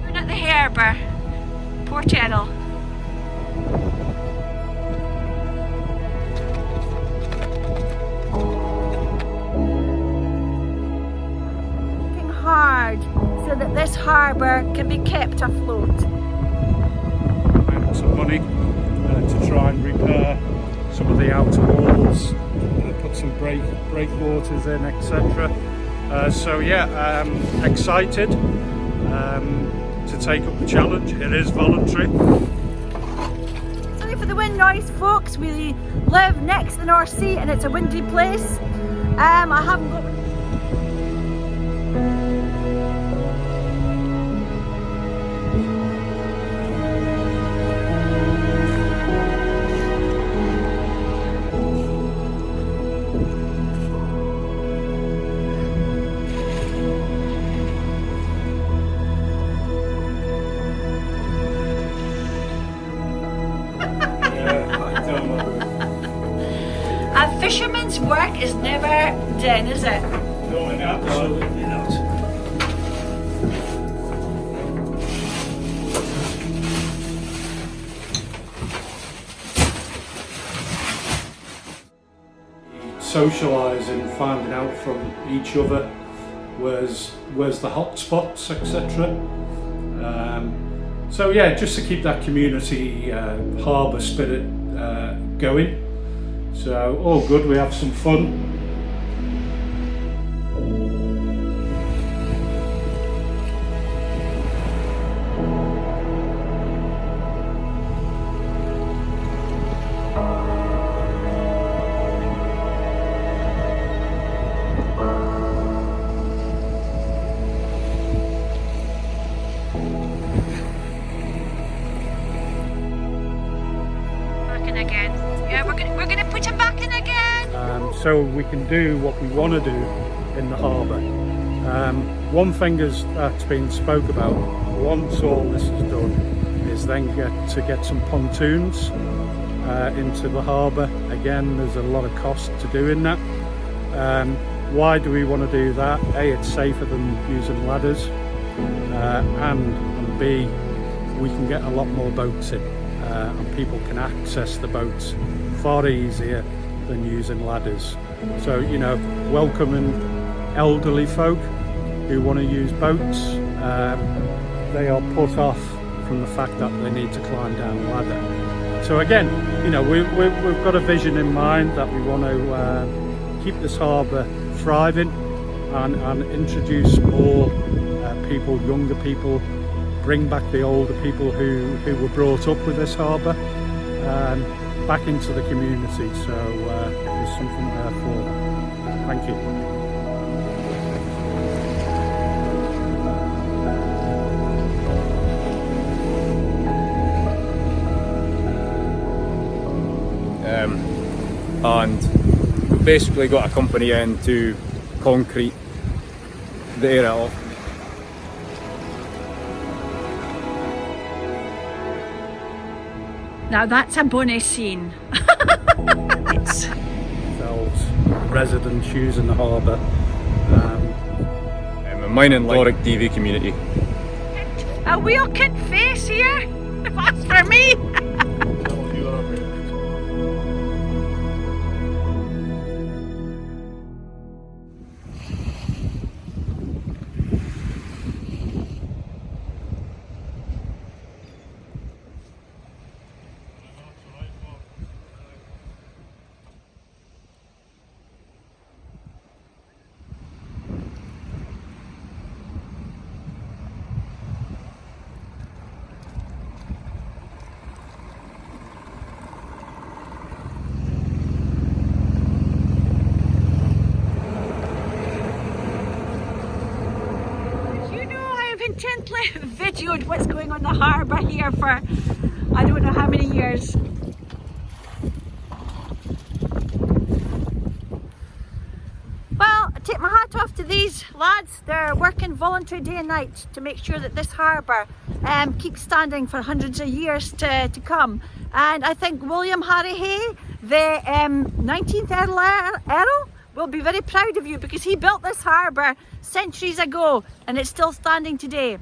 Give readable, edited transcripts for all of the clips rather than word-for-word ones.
We're at the harbour, Port Erroll. Working hard so that this harbour can be kept afloat. Some money to try and repair some of the outer walls, put some breakwaters in, etc. So yeah, excited to take up the challenge. It is voluntary. Sorry for the wind noise, folks. We live next to the North Sea and it's a windy place. I haven't got... A fisherman's work is never done, is it? No, absolutely not. Socialising, finding out from each other where's the hot spots, etc. So yeah, just to keep that community harbour spirit going. So all good, we have some fun. Again. Yeah, we're gonna put him back in again. So we can do what we want to do in the harbour. One thing that's been spoke about once all this is done is then get some pontoons into the harbour. Again, there's a lot of cost to doing that. Why do we want to do that? A, it's safer than using ladders, and B, we can get a lot more boats in. And people can access the boats far easier than using ladders. So, you know, welcoming elderly folk who want to use boats, they are put off from the fact that they need to climb down a ladder. So again, you know, we've got a vision in mind that we want to keep this harbour thriving and introduce more people, younger people, bring back the older people who were brought up with this harbour back into the community. So there's something there for them. Thank you. And we've basically got a company in to concrete the area off. Now that's a bonus scene. It's Themselves, residents using the harbour. A mining Doric TV community. a wheel can face here. That's for me. Intently videoed what's going on the harbour here for I don't know how many years. Well, I take my hat off to these lads. They're working voluntary day and night to make sure that this harbour keeps standing for hundreds of years to come. And I think William Harry Hay, the 19th Erroll will be very proud of you, because he built this harbour centuries ago and it's still standing today.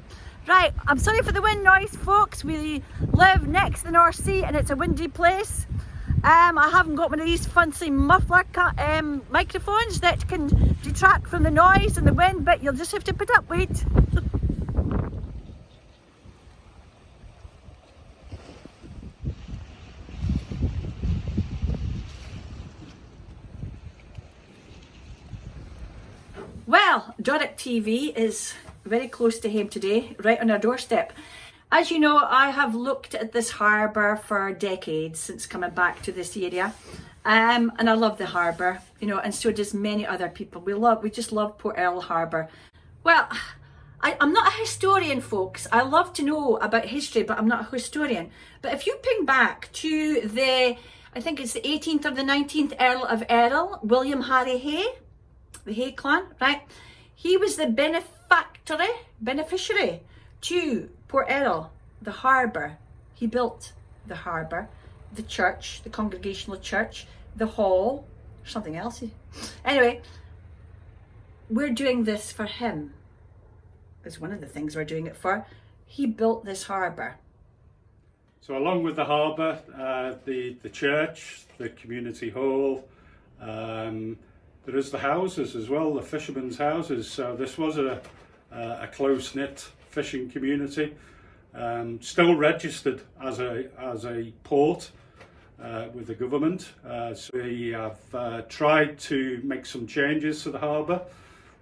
Right, I'm sorry for the wind noise, folks. We live next to the North Sea and it's a windy place. I haven't got one of these fancy muffler microphones that can detract from the noise and the wind, but you'll just have to put up with it. Well, Doric TV is very close to home today, right on our doorstep. As you know, I have looked at this harbour for decades since coming back to this area, and I love the harbour, you know, and so does many other people. We just love Port Erroll Harbour. Well, I'm not a historian, folks. I love to know about history, but I'm not a historian. But if you ping back to I think it's the 18th or the 19th Earl of Erroll, William Harry Hay, the Hay clan, right? He was the beneficiary to Port Erroll, the harbour. He built the harbour, the church, the Congregational Church, the hall, something else. Anyway, we're doing this for him. It's one of the things we're doing it for. He built this harbour. So along with the harbour, the church, the community hall, there is the houses as well, the fishermen's houses. So this was a close-knit fishing community, still registered as a port with the government. So we have tried to make some changes to the harbour.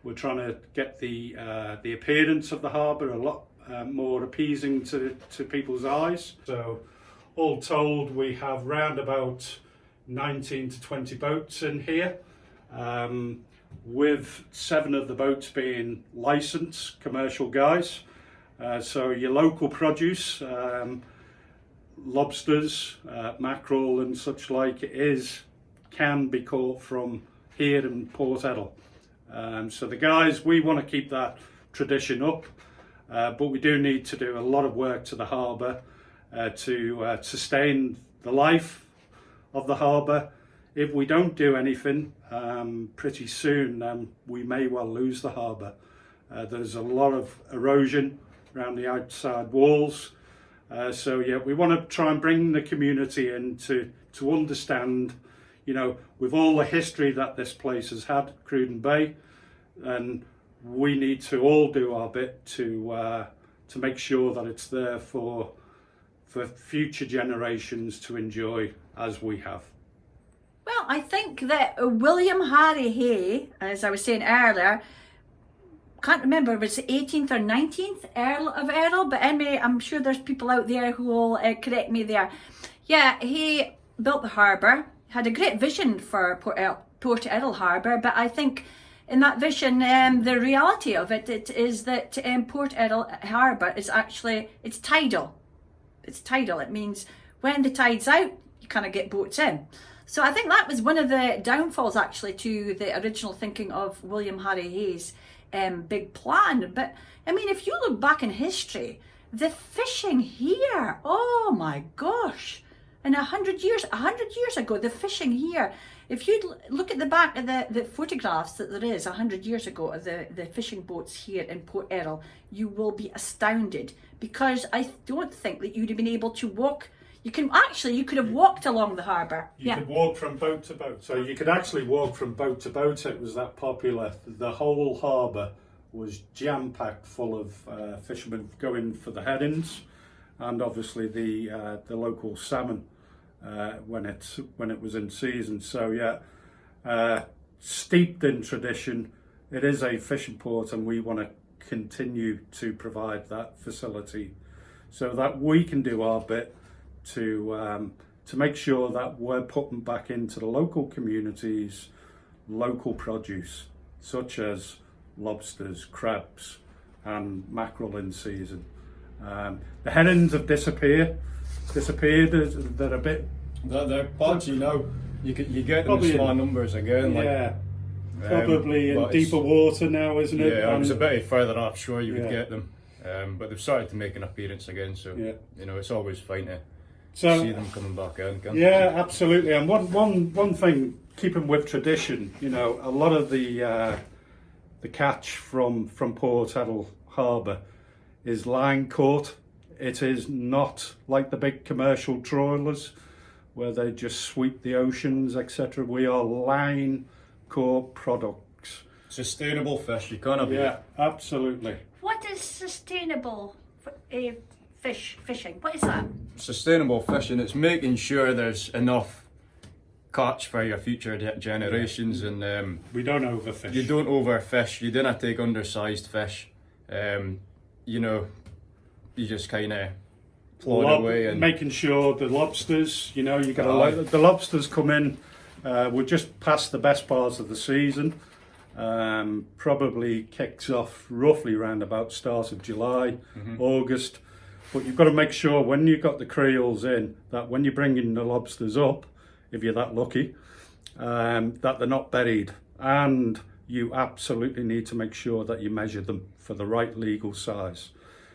We're trying to get the appearance of the harbour a lot more appeasing to people's eyes. So all told, we have round about 19 to 20 boats in here, with 7 of the boats being licensed commercial guys. So your local produce, lobsters, mackerel and such like can be caught from here in Port Erroll. So the guys, we want to keep that tradition up, but we do need to do a lot of work to the harbour to sustain the life of the harbour. If we don't do anything, pretty soon we may well lose the harbour. There's a lot of erosion around the outside walls. So yeah, we want to try and bring the community in to understand, you know, with all the history that this place has had, Cruden Bay, and we need to all do our bit to make sure that it's there for future generations to enjoy as we have. Well, I think that William Harry Hay, as I was saying earlier, can't remember if it's the 18th or 19th Earl of Erroll, but anyway, I'm sure there's people out there who will correct me there. Yeah, he built the harbour, had a great vision for Port Erroll Harbour, but I think in that vision, the reality of it is that Port Erroll Harbour is actually, it's tidal. It's tidal. It means when the tide's out, you kind of get boats in. So I think that was one of the downfalls actually to the original thinking of William Harry Hay's big plan. But I mean, if you look back in history, the fishing here, oh my gosh, in 100 years ago, the fishing here, if you look at the back of the photographs that there is 100 years ago of the fishing boats here in Port Erroll, you will be astounded, because I don't think that you'd have been able to walk. You could have walked along the harbour. You could walk from boat to boat. So you could actually walk from boat to boat. It was that popular. The whole harbour was jam-packed full of fishermen going for the headings, and obviously the local salmon when it was in season. So yeah, steeped in tradition, it is a fishing port, and we want to continue to provide that facility so that we can do our bit to make sure that we're putting back into the local communities local produce such as lobsters, crabs and mackerel in season. The herrings have disappeared. They're a bit. They're patchy now. You get them in small numbers again. Yeah, probably in deeper water now, isn't it? Yeah, it was a bit further offshore you would get them, but they've started to make an appearance again. So you know, it's always fine to see them coming back in. Yeah, absolutely. And one thing keeping with tradition, you know, a lot of the catch from Port Erroll Harbour is line caught. It is not like the big commercial trawlers where they just sweep the oceans, etc. We are line caught products. Sustainable fish, you can't be. Yeah, absolutely. What is sustainable fishing? What is that? Sustainable fishing, it's making sure there's enough catch for your future generations, and We don't overfish. you don't overfish, you don't take undersized fish. You know, you just kind of plod away and making sure the lobsters, you know, you got Aye. the lobsters come in. We're just past the best parts of the season. Probably kicks off roughly around about start of July, August. But you've got to make sure when you've got the creels in, that when you're bringing the lobsters up, if you're that lucky, that they're not buried. And you absolutely need to make sure that you measure them for the right legal size.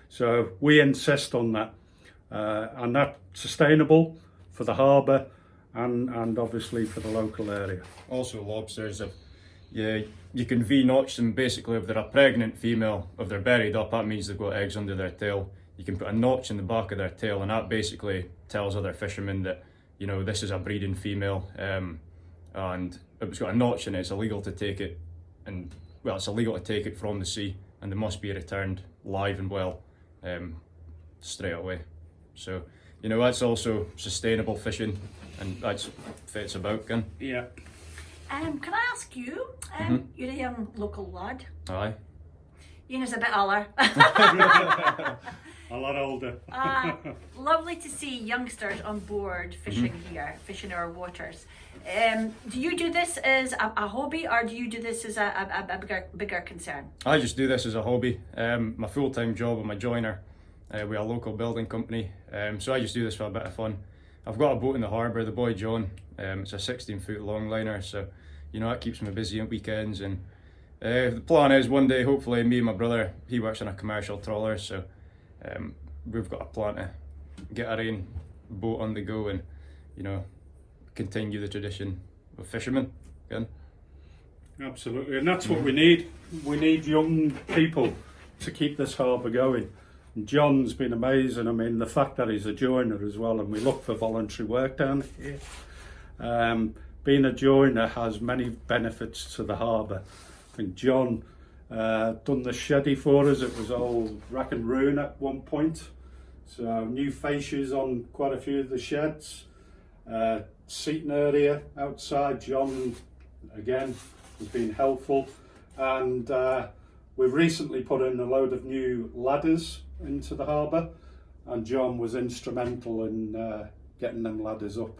So we insist on that. And that's sustainable for the harbour and obviously for the local area. also lobsters. You can V-notch them basically if they're a pregnant female. If they're buried up, that means they've got eggs under their tail. You can put a notch in the back of their tail, and that basically tells other fishermen that, you know, this is a breeding female, and if it's got a notch in it, it's illegal to take it, and well, it's illegal to take it from the sea, and they must be returned live and well, straight away. So, you know, that's also sustainable fishing, and that's what it's about, Ken. Yeah. Can I ask you? You're a young local lad. Aye. Ian's a bit older. A lot older. Lovely to see youngsters on board fishing here, fishing our waters. Do you do this as a hobby, or do you do this as a bigger concern? I just do this as a hobby. My full-time job, I'm a joiner with a local building company, so I just do this for a bit of fun. I've got a boat in the harbour, the boy John. It's a 16-foot long liner, so you know that keeps me busy on weekends. And the plan is one day, hopefully, me and my brother, he works on a commercial trawler, so we've got a plan to get our own boat on the go and, you know, continue the tradition of fishermen again. Absolutely, and that's what we need. We need young people to keep this harbour going. And John's been amazing. I mean, the fact that he's a joiner as well, and we look for voluntary work down here. Being a joiner has many benefits to the harbour. I think John done the sheddy for us. It was old rack and ruin at one point. So new fascias on quite a few of the sheds. Seating area outside, John again has been helpful. And we've recently put in a load of new ladders into the harbour, and John was instrumental in getting them ladders up.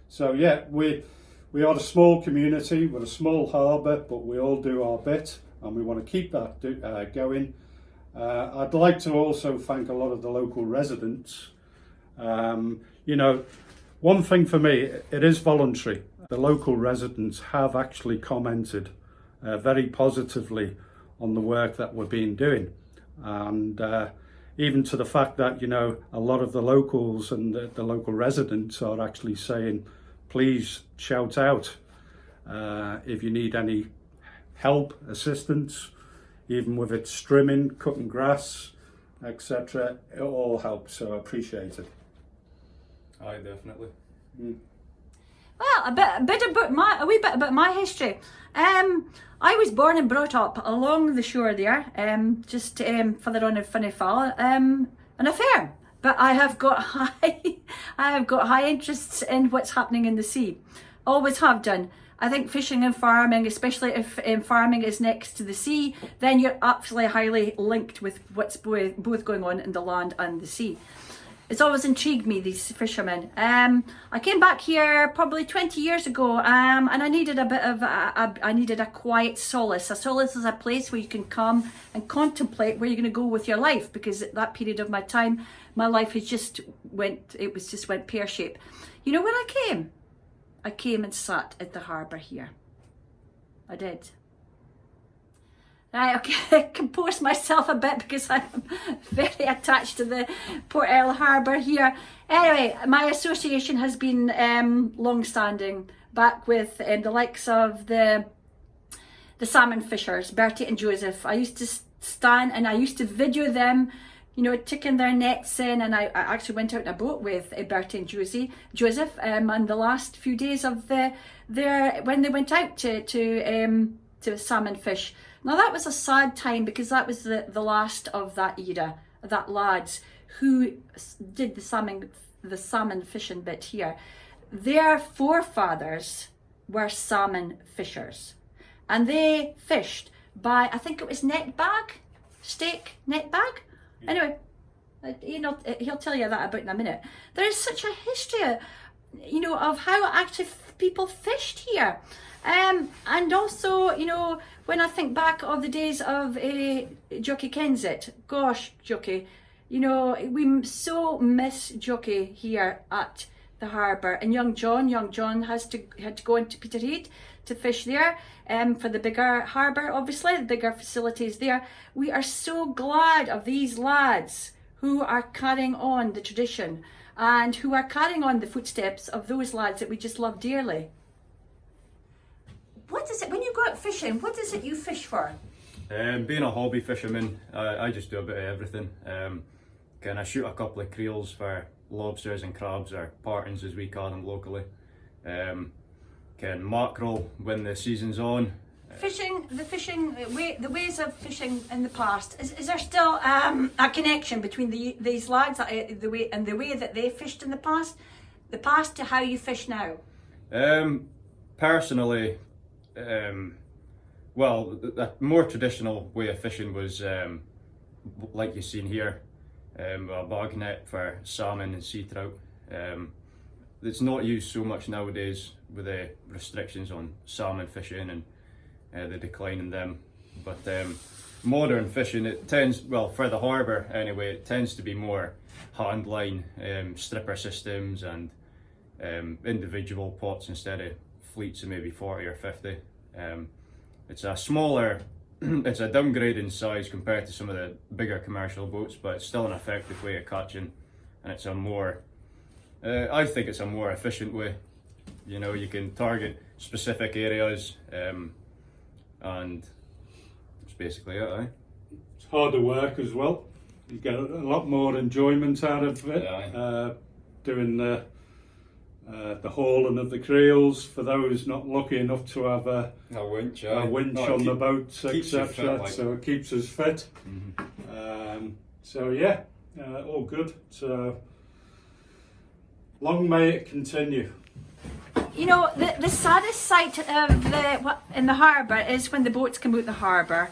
So yeah, we are a small community, we're a small harbour, but we all do our bit, and we want to keep that going. I'd like to also thank a lot of the local residents. You know, one thing for me, it is voluntary. The local residents have actually commented very positively on the work that we've been doing, and even to the fact that, you know, a lot of the locals and the local residents are actually saying, please shout out if you need any help, assistance, even with it trimming, cutting grass, etc. It all helps, so I appreciate it. Aye, definitely. Well, a wee bit about my history. I was born and brought up along the shore there, just further on in Finnefall, on a farm. But I have got high interests in what's happening in the sea. Always have done. I think fishing and farming, especially if farming is next to the sea, then you're absolutely highly linked with what's both going on in the land and the sea. It's always intrigued me, these fishermen. I came back here probably 20 years ago, and I needed a bit of I needed a quiet solace. A solace is a place where you can come and contemplate where you're going to go with your life, because at that period of my time, my life has just went pear-shaped. You know where I came? I came and sat at the harbour here. I did. Right, okay, compose myself a bit because I'm very attached to the Port Erroll Harbour here. Anyway, my association has been long-standing, back with the likes of the salmon fishers, Bertie and Joseph. I used to stand and I used to video them, you know, taking their nets in, and I actually went out in a boat with Bertie and Joseph on the last few days of when they went out to salmon fish. Now that was a sad time, because that was the last of that era, that lads who did the salmon fishing bit here. Their forefathers were salmon fishers, and they fished by, I think it was steak net bag. Anyway, you know, he'll tell you that about in a minute. There is such a history, you know, of how active people fished here. And also, you know, when I think back of the days of Jockey Kensett, gosh, Jockey, you know, we so miss Jockey here at the harbour. And young John had to go into Peterhead to fish there, for the bigger harbour, obviously, the bigger facilities there. We are so glad of these lads who are carrying on the tradition and who are carrying on the footsteps of those lads that we just love dearly. What is it, when you go out fishing, what is it you fish for? Being a hobby fisherman, I just do a bit of everything. I shoot a couple of creels for lobsters and crabs, or partings as we call them locally. Mackerel when the season's on. The ways of fishing in the past, is there still a connection between these lads, the way that they fished in the past to how you fish now? Personally, well, the more traditional way of fishing was like you've seen here, a bog net for salmon and sea trout. It's not used so much nowadays with the restrictions on salmon fishing and the decline in them. But modern fishing, it tends, well, for the harbour anyway, it tends to be more hand line, stripper systems and individual pots instead of fleets of maybe 40 or 50. It's a smaller, it's a downgrade in size compared to some of the bigger commercial boats, but it's still an effective way of catching, and it's a more, I think it's a more efficient way. You know, you can target specific areas, and that's basically it, eh? It's harder work as well. You get a lot more enjoyment out of it. Yeah. Doing the hauling of the creels, for those not lucky enough to have a winch on the boat, etc. So it keeps us fit. Mm-hmm. So yeah, all good. So long may it continue. You know, the saddest sight of in the harbour is when the boats come out the harbour.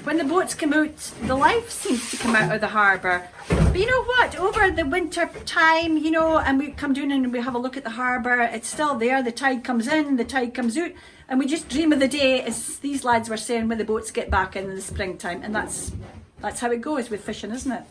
When the boats come out, the life seems to come out of the harbour. But you know what? Over the winter time, you know, and we come down and we have a look at the harbour, it's still there. The tide comes in, the tide comes out, and we just dream of the day, as these lads were saying, when the boats get back in the springtime. And that's how it goes with fishing, isn't it?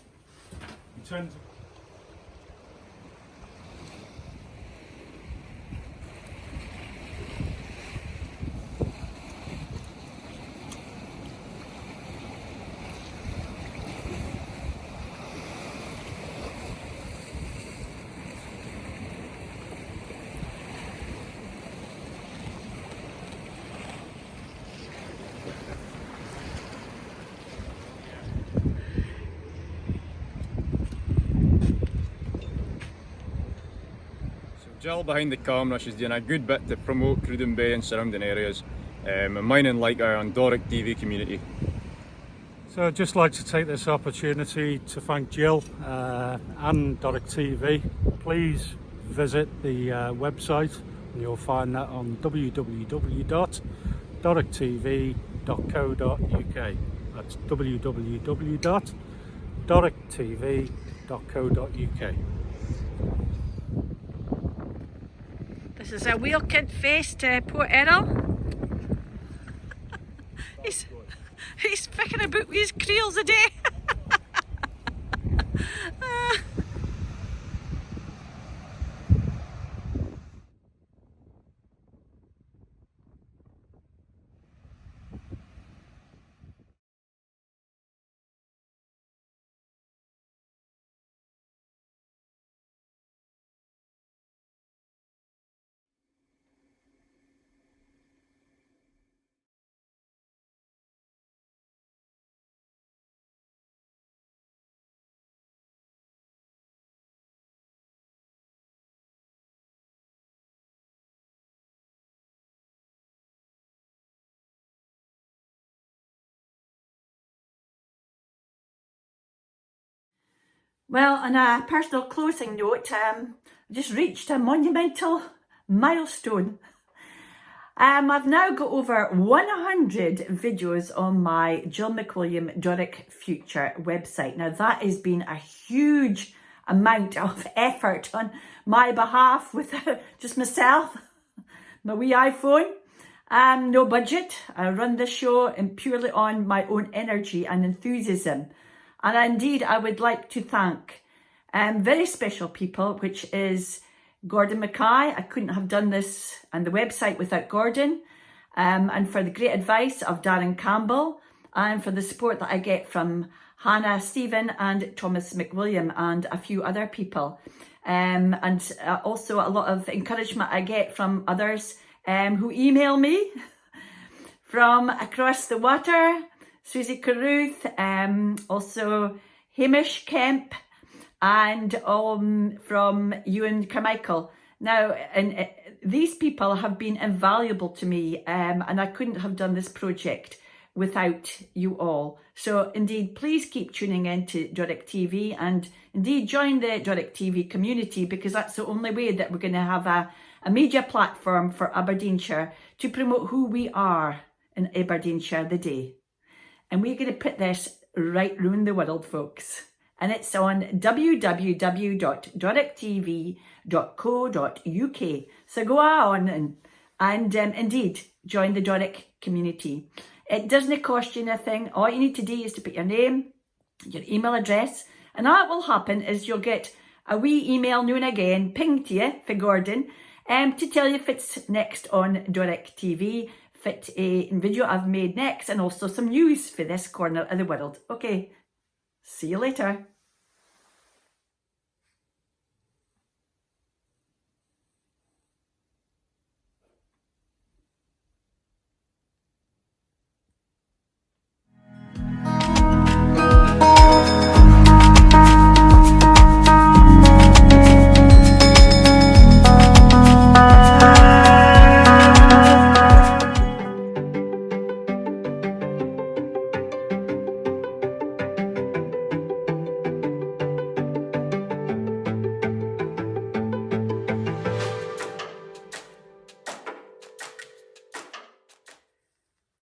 Jill behind the camera, she's doing a good bit to promote Cruden Bay and surrounding areas, and mine and like her on Doric TV community. So I'd just like to take this opportunity to thank Jill and Doric TV. Please visit the website, and you'll find that on www.dorictv.co.uk. That's www.dorictv.co.uk. This is a wheel-kid-faced poor Erroll. he's picking about with his creels a day. Well, on a personal closing note, I just reached a monumental milestone. I've now got over 100 videos on my Jill McWilliam Doric Future website. Now that has been a huge amount of effort on my behalf with just myself, my wee iPhone. No budget. I run this show purely on my own energy and enthusiasm. And indeed, I would like to thank very special people, which is Gordon Mackay. I couldn't have done this and the website without Gordon. And for the great advice of Darren Campbell, and for the support that I get from Hannah Stephen and Thomas McWilliam and a few other people. And also a lot of encouragement I get from others who email me from across the water. Susie Carruth, also Hamish Kemp, and from Ewan Carmichael. Now, and these people have been invaluable to me, and I couldn't have done this project without you all. So indeed, please keep tuning in to Doric TV, and indeed join the Doric TV community, because that's the only way that we're going to have a media platform for Aberdeenshire to promote who we are in Aberdeenshire the day. And we're going to put this right round the world, folks. And it's on www.dorictv.co.uk. So go on and indeed join the Doric community. It doesn't cost you anything. All you need to do is to put your name, your email address, and all that will happen is you'll get a wee email now and again pinged to you for Gordon to tell you if it's next on Doric TV, fit a video I've made next, and also some news for this corner of the world. Okay, see you later.